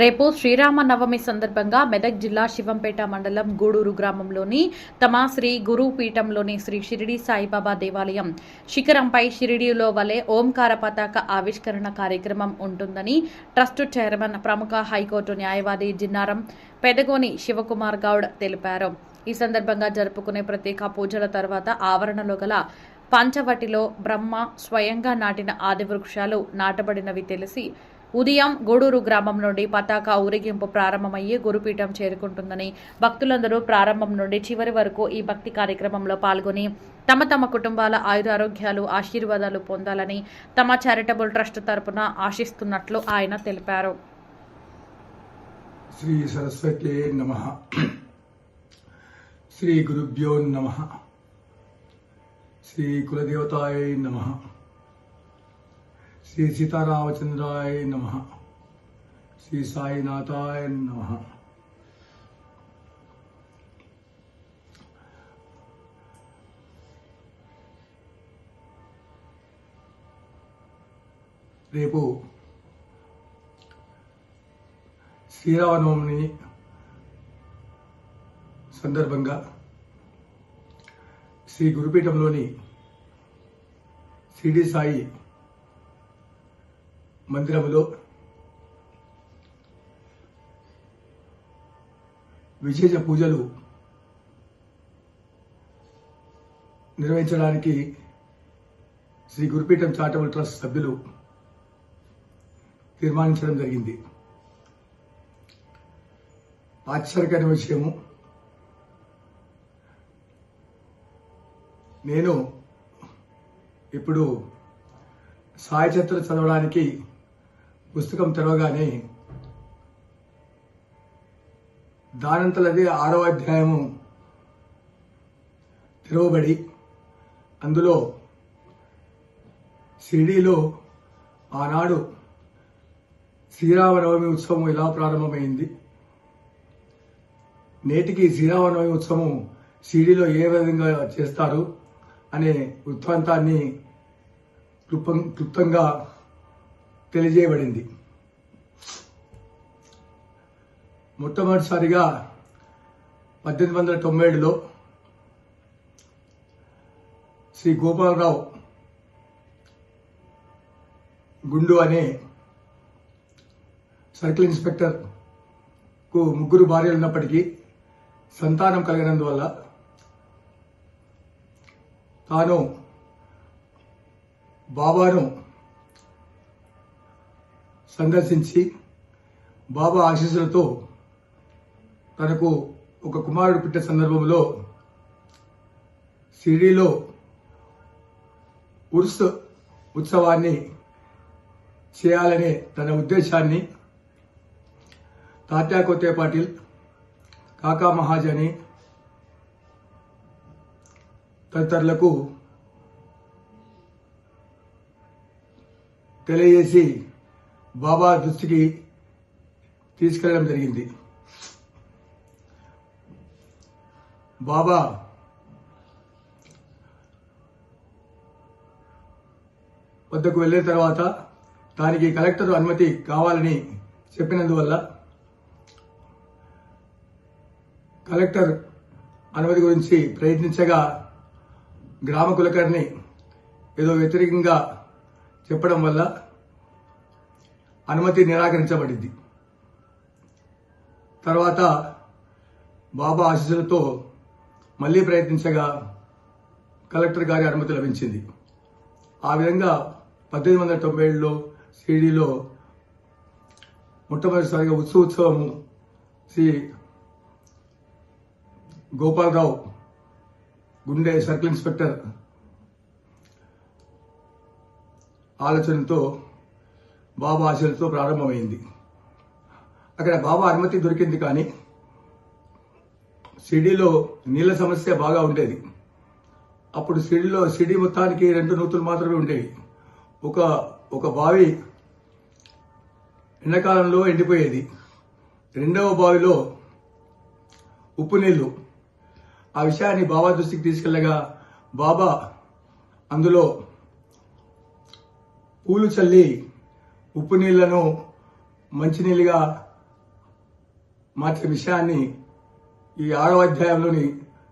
రేపు శ్రీరామనవమి సందర్భంగా మెదక్ జిల్లా శివంపేట మండలం గూడూరు గ్రామంలోని తమ శ్రీ గురుపీఠంలోని శ్రీ షిరిడి సాయిబాబా దేవాలయం శిఖరంపై షిరిడిలో వలె ఓంకార పతాక ఆవిష్కరణ కార్యక్రమం ఉంటుందని ట్రస్ట్ చైర్మన్ ప్రముఖ హైకోర్టు న్యాయవాది జిన్నారం పెదగోని శివకుమార్ గౌడ్ తెలిపారు. ఈ సందర్భంగా జరుపుకునే ప్రత్యేక పూజల తర్వాత ఆవరణలో గల పంచవటిలో బ్రహ్మ స్వయంగా నాటిన ఆది వృక్షాలు నాటబడినవి తెలిసి ఉదయం గూడూరు గ్రామం నుండి పతాక ఊరేగింపు ప్రారంభమయ్యి గురుపీఠం చేరుకుంటుందని, భక్తులందరూ ప్రారంభం నుండి చివరి వరకు ఈ భక్తి కార్యక్రమంలో పాల్గొని తమ తమ కుటుంబాల ఆయురారోగ్యాలు ఆశీర్వాదాలు పొందాలని తమ చారిటబుల్ ట్రస్ట్ తరపున ఆశిస్తున్నట్లు ఆయన తెలిపారు. శ్రీ సరస్వతే నమః. శ్రీ గురుభ్యో నమః. శ్రీ కులదేవతాయ నమః. శ్రీ సీతారామచంద్రాయ నమః. శ్రీ సాయినాథాయ నమః. రేపు శ్రీరామనవమి సందర్భంగా శ్రీ గురుపీఠంలోని షిరిడి సాయి మందిరంలో విశేష పూజలు నిర్వహించడానికి శ్రీ గురుపీఠం చారిటబుల్ ట్రస్ట్ సభ్యులు తీర్మానించడం జరిగింది. ఆశ్చర్యకరమైన విషయము, నేను ఇప్పుడు సాయి చరిత్ర చదవడానికి పుస్తకం తెరవగానే దానంతలదే 6వ అధ్యాయము తెరవబడి అందులో షిరిడీలో ఆనాడు శ్రీరామనవమి ఉత్సవం ఎలా ప్రారంభమైంది, నేటికి శ్రీరామనవమి ఉత్సవం షిరిడీలో ఏ విధంగా చేస్తారు అనే వృత్తాంతాన్ని క్లుప్తంగా తెలియజేయబడింది. మొట్టమొదటిసారిగా 1897లో శ్రీ గోపాలరావు గుండు అనే సర్కిల్ ఇన్స్పెక్టర్ కు 3 భార్యలు ఉన్నప్పటికీ సంతానం కలిగినందువల్ల తాను బాబాను సందర్శించి బాబా ఆశీస్సులతో తనకు ఒక కుమారుడు పుట్టే సందర్భంలో షిరిడీలో ఉర్స్ ఉత్సవాన్ని చేయాలనే తన ఉద్దేశాన్ని తాత్యా కోతే పాటిల్, కాకా మహాజని తదితరులకు తెలియజేసి బాబా దృష్టికి తీసుకెళ్లడం జరిగింది. బాబా వద్దకు వెళ్ళిన తర్వాత దానికి కలెక్టర్ అనుమతి కావాలని చెప్పినందువల్ల కలెక్టర్ అనుమతి గురించి ప్రయత్నించగా గ్రామ కులకర్ణి ఏదో వ్యతిరేకంగా చెప్పడం వల్ల అనుమతి నిరాకరించబడింది. తర్వాత బాబా ఆశీస్సులతో మళ్లీ ప్రయత్నించగా కలెక్టర్ గారి అనుమతి లభించింది. ఆ విధంగా 1897లో షిరిడీలో మొట్టమొదటిసారిగా ఉత్సవము శ్రీ గోపాలరావు గుండె సర్కిల్ ఇన్స్పెక్టర్ ఆలోచనతో బాబా ఆశలతో ప్రారంభమైంది. అక్కడ బాబా అనుమతి దొరికింది, కానీ షిరిడీలో నీళ్ల సమస్య బాగా ఉండేది. అప్పుడు షిరిడీ మొత్తానికి 2 నూతులు మాత్రమే ఉండేవి. ఒక బావి ఎండాకాలంలో ఎండిపోయేది, 2వ బావిలో ఉప్పు నీళ్లు. ఆ విషయాన్ని బాబా దృష్టికి తీసుకెళ్లగా బాబా అందులో పూలు చల్లి ఉప్పు నీళ్లను మంచినీళ్ళుగా మార్చే విషయాన్ని ఈ 6వ అధ్యాయంలోని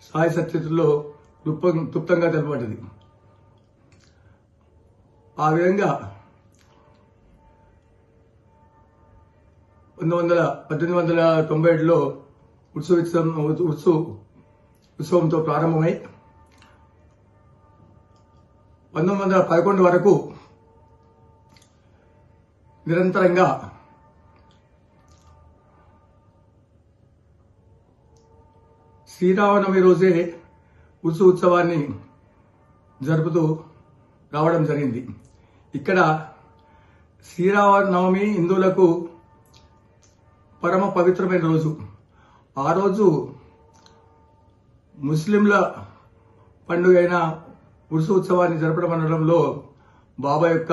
సాయి సత్యతుల్లో క్లుప్తంగా తెలుపబడ్డది. ఆ విధంగా 1897లో ఉత్సవంతో ప్రారంభమై 1911 వరకు నిరంతరంగా శ్రీరామనవమి రోజే ఉత్సవాన్ని జరుపుతూ రావడం జరిగింది. ఇక్కడ శ్రీరామనవమి హిందువులకు పరమ పవిత్రమైన రోజు. ఆ రోజు ముస్లింల పండుగ అయిన ఉత్సవాన్ని జరపడం అనడంలో బాబా యొక్క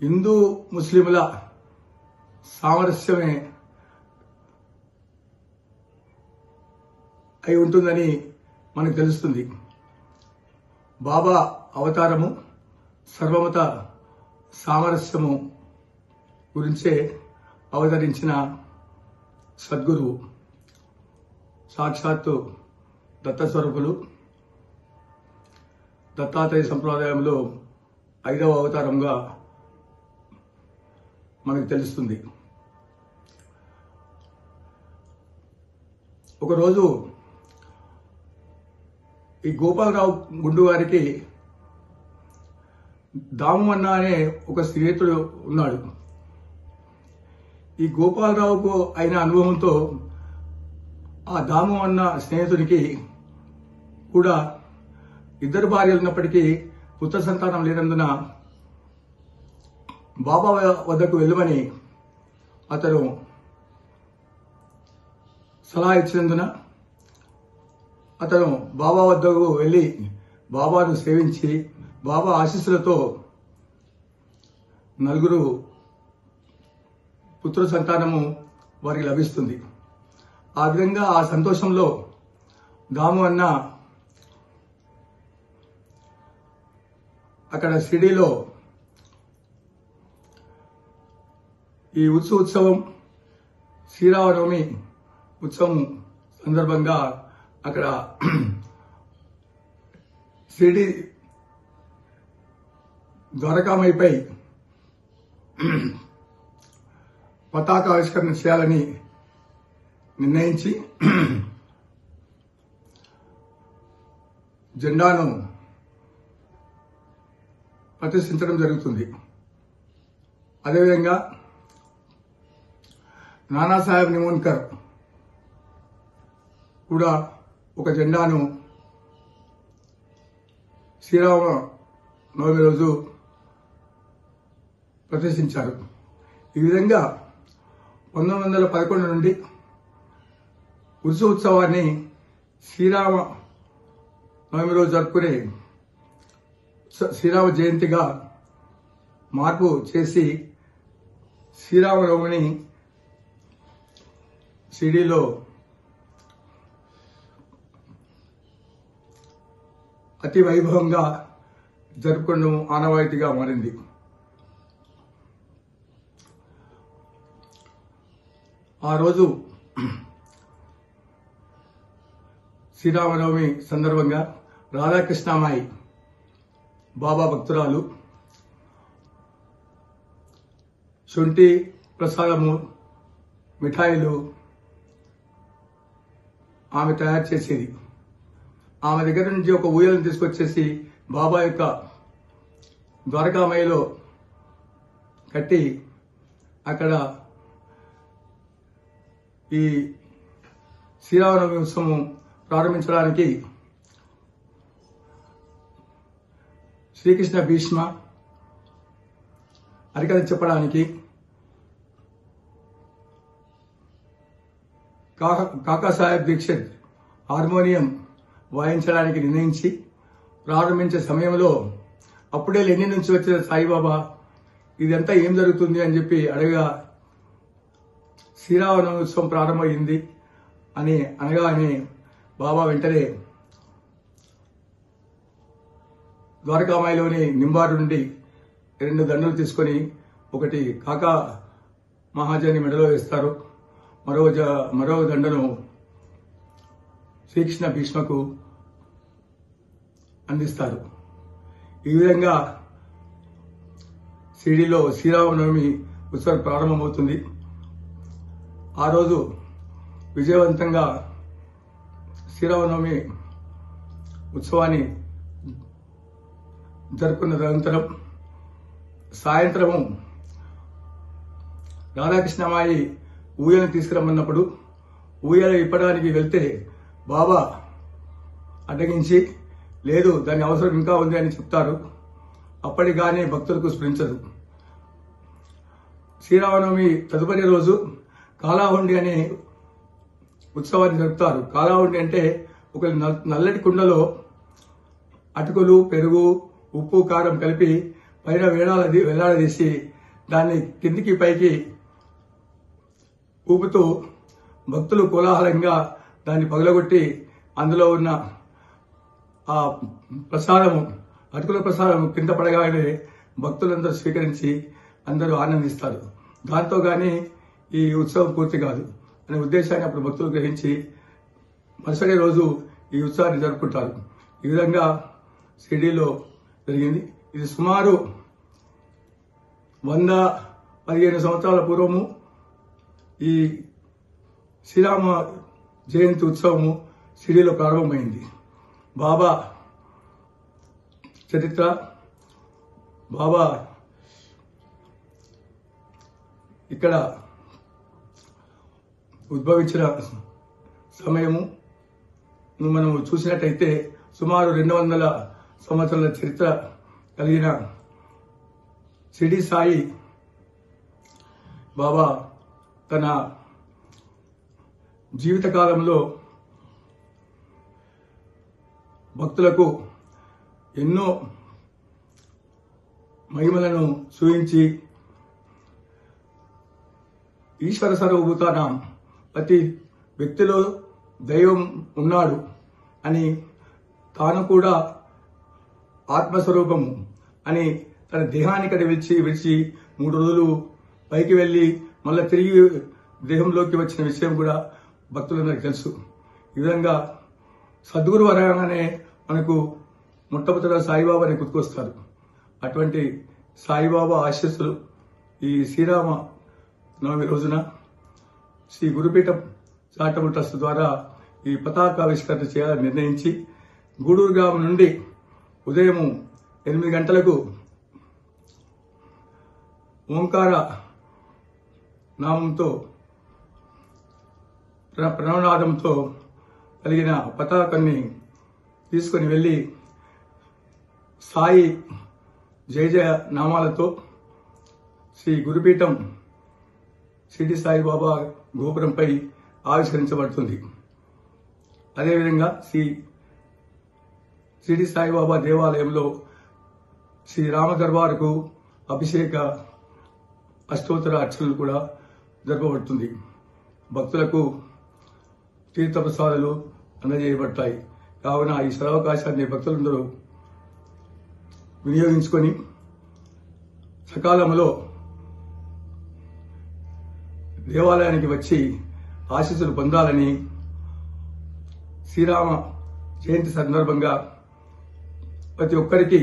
హిందూ ముస్లింల సామరస్యమే అయి ఉంటుందని మనకు తెలుస్తుంది. బాబా అవతారము సర్వమత సామరస్యము గురించే అవతరించిన సద్గురువు, సాక్షాత్తు దత్తస్వరూపులు, దత్తాత్రేయ సంప్రదాయంలో 5వ అవతారంగా మనకు తెలుస్తుంది. ఒకరోజు ఈ గోపాలరావు గుండు గారికి దాము అన్న అనే ఒక స్నేహితుడు ఉన్నాడు. ఈ గోపాలరావుకు అయిన అనుభవంతో ఆ దాము అన్న స్నేహితునికి కూడా 2 భార్యలు ఉన్నప్పటికీ పుత్ర సంతానం లేనందున బాబా వద్దకు వెళ్ళమని అతను సలహా ఇచ్చినందున అతను బాబా వద్దకు వెళ్ళి బాబాను సేవించి బాబా ఆశీస్సులతో 4 పుత్ర సంతానము వారికి లభిస్తుంది. ఆ విధంగా ఆ సంతోషంలో దాము అన్న అక్కడ షిరిడీలో ఈ ఉత్సవం శ్రీరామనవమి ఉత్సవం సందర్భంగా అక్కడ షిరిడీ ద్వారకామాయిపై పతాక ఆవిష్కరణ చేయాలని నిర్ణయించి జెండాను ప్రతిష్ఠించడం జరుగుతుంది. అదేవిధంగా నానాసాహెబ్ నిమోన్కర్ కూడా ఒక జెండాను శ్రీరామనవమి రోజు ప్రతిష్ఠించారు. ఈ విధంగా 1911 నుండి ఉత్సవాన్ని శ్రీరామనవమి రోజు జరుపుకునే శ్రీరామ జయంతిగా మార్పు చేసి శ్రీరామనవమిని షిరిడీలో అతి వైభవంగా జరుపుకోవడం ఆనవాయితీగా మారింది. ఆ రోజు శ్రీరామనవమి సందర్భంగా రాధాకృష్ణమాయి బాబా భక్తురాలు శొంఠి ప్రసాదము మిఠాయిలు ఆమె తయారు చేసేది. ఆమె దగ్గర నుంచి ఒక ఊయలను తీసుకొచ్చేసి బాబా యొక్క ద్వారకామాయిలో కట్టి అక్కడ ఈ శ్రీరామనవమి ఉత్సవం ప్రారంభించడానికి శ్రీకృష్ణ భీష్మ హరికథ చెప్పడానికి కాకాసాహెబ్ దీక్షిత్ హార్మోనియం వాయించడానికి నిర్ణయించి ప్రారంభించే సమయంలో అప్పుడే లెనిన్ నుంచి వచ్చిన సాయిబాబా ఇదంతా ఏం జరుగుతుంది అని చెప్పి అడగా శ్రీరామనవమి ఉత్సవం ప్రారంభమైంది అని అనగానే బాబా వెంటనే ద్వారకామాయిలోని నింబారు నుండి 2 దండలు తీసుకొని ఒకటి కాకా మహాజని మెడలో వేస్తారు, మరో దండను శ్రీకృష్ణ భీష్మకు అందిస్తారు. ఈ విధంగా షిరిడీలో శ్రీరామనవమి ఉత్సవం ప్రారంభమవుతుంది. ఆ రోజు విజయవంతంగా శ్రీరామనవమి ఉత్సవాన్ని జరుపుకున్న అనంతరం సాయంత్రము రాధాకృష్ణమాయి ఊయలను తీసుకురమ్మన్నప్పుడు ఊయల ఇప్పడానికి వెళ్తే బాబా అడ్డగించి లేదు, దాని అవసరం ఇంకా ఉంది అని చెప్తారు. అప్పటిగానే భక్తులకు స్ఫురించదు. శ్రీరామనవమి తదుపరి రోజు కాలాహుండి అనే ఉత్సవాన్ని జరుపుతారు. కాలాహుండి అంటే ఒక నల్లటి కుండలో అటుకులు, పెరుగు, ఉప్పు, కారం కలిపి పైన వేలాడదీసి దాన్ని కిందికి పైకి ఊపుతూ భక్తులు కోలాహలంగా దాన్ని పగలగొట్టి అందులో ఉన్న ఆ ప్రసాదము, అటుకుల ప్రసాదం కింద పడగానే భక్తులందరూ స్వీకరించి అందరూ ఆనందిస్తారు. దాంతో కానీ ఈ ఉత్సవం పూర్తి కాదు అనే ఉద్దేశాన్ని అప్పుడు భక్తులు గ్రహించి మరుసటి రోజు ఈ ఉత్సవాన్ని జరుపుకుంటారు. ఈ విధంగా షిరిడీలో జరిగింది. ఇది సుమారు 115 సంవత్సరాల పూర్వము ఈ శ్రీరామ జయంతి ఉత్సవము షిరిడీలో ప్రారంభమైంది. బాబా చరిత్ర, బాబా ఇక్కడ ఉద్భవించిన సమయము మనం చూసినట్టయితే సుమారు 200 సంవత్సరాల చరిత్ర కలిగిన షిరిడీ సాయి బాబా తన జీవితకాలంలో భక్తులకు ఎన్నో మహిమలను చూపించి ఈశ్వర సర్వభూతానాం, ప్రతి వ్యక్తిలో దైవం ఉన్నాడు అని, తాను కూడా ఆత్మస్వరూపము అని తన దేహానికి విడిచి 3 రోజులు పైకి వెళ్లి మళ్ళీ తిరిగి దేహంలోకి వచ్చిన విషయం కూడా భక్తులందరికీ తెలుసు. ఈ విధంగా సద్గురు వరగానే మనకు మొట్టమొదట సాయిబాబాని గుర్తుకొస్తారు. అటువంటి సాయిబాబా ఆశీస్సులు ఈ శ్రీరామ నవమి రోజున శ్రీ గురుపీఠం చారిటబుల్ ట్రస్ట్ ద్వారా ఈ పతాకావిష్కరణ చేయాలని నిర్ణయించి గూడూరు గ్రామం నుండి ఉదయం 8 గంటలకు ఓంకార నామంతో ప్రణవనాదంతో కలిగిన పతాకాన్ని తీసుకొని వెళ్లి సాయి జయ నామాలతో శ్రీ గురుపీఠం షిరిడి సాయిబాబా గోపురంపై ఆవిష్కరించబడుతుంది. అదేవిధంగా షిరిడి సాయిబాబా దేవాలయంలో శ్రీ రామ దర్బారుకు అభిషేక అష్టోత్తర అర్చనలు కూడా జరపబడుతుంది. భక్తులకు తీర్థప్రసాదాలు అందజేయబడతాయి. కావున ఈ సదవకాశాన్ని భక్తులందరూ వినియోగించుకొని సకాలంలో దేవాలయానికి వచ్చి ఆశీస్సులు పొందాలని, శ్రీరామ జయంతి సందర్భంగా ప్రతి ఒక్కరికి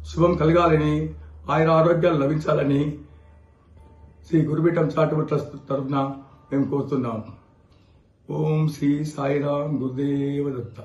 శుభం కలగాలని, ఆయన ఆరోగ్యాలు లభించాలని శ్రీ గురుపీఠం చారిటబుల్ ట్రస్ట్ తరఫున మేము కోరుతున్నాం. ఓం శ్రీ సాయిరాం గురుదేవ దత్త.